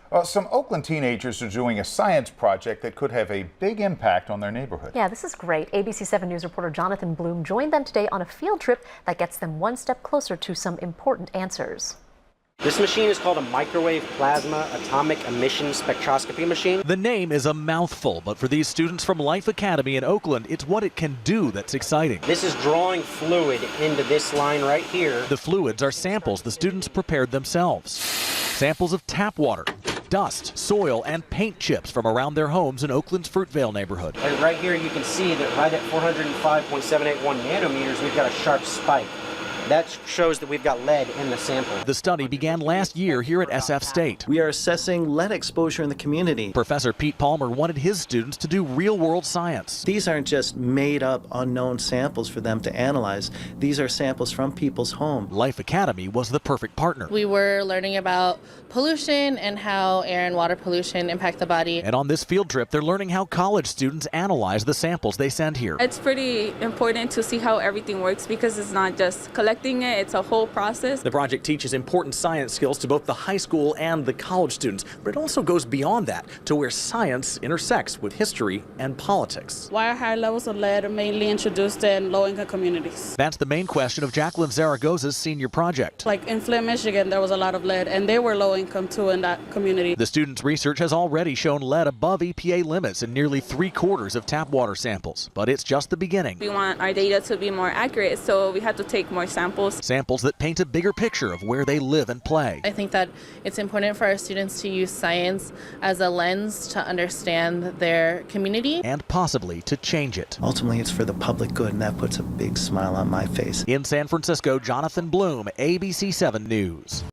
Well, some Oakland teenagers are doing a science project that could have a big impact on their neighborhood. Yeah, this is great. ABC 7 News reporter Jonathan Bloom joined them today on a field trip that gets them one step closer to some important answers. This machine is called a microwave plasma atomic emission spectroscopy machine. The name is a mouthful, but for these students from Life Academy in Oakland, it's what it can do that's exciting. This is drawing fluid into this line right here. The fluids are samples the students prepared themselves. Samples of tap water, dust, soil, and paint chips from around their homes in Oakland's Fruitvale neighborhood. And right here you can see that right at 405.781 nanometers, we've got a sharp spike. That shows that we've got lead in the sample. The study began last year here at SF State. We are assessing lead exposure in the community. Professor Pete Palmer wanted his students to do real-world science. These aren't just made-up, unknown samples for them to analyze. These are samples from people's homes. Life Academy was the perfect partner. We were learning about pollution and how air and water pollution impact the body. And on this field trip, they're learning how college students analyze the samples they send here. It's pretty important to see how everything works because it's not just collecting it, it's a whole process. The project teaches important science skills to both the high school and the college students, but it also goes beyond that to where science intersects with history and politics. Why are high levels of lead mainly introduced in low-income communities? That's the main question of Jacqueline Zaragoza's senior project. Like in Flint, Michigan, there was a lot of lead, and they were low-income too in that community. The students' research has already shown lead above EPA limits in nearly 3/4 of tap water samples, but it's just the beginning. We want our data to be more accurate, so we have to take more samples. Samples that paint a bigger picture of where they live and play. I think that it's important for our students to use science as a lens to understand their community. And possibly to change it. Ultimately, it's for the public good, and that puts a big smile on my face. In San Francisco, Jonathan Bloom, ABC 7 News.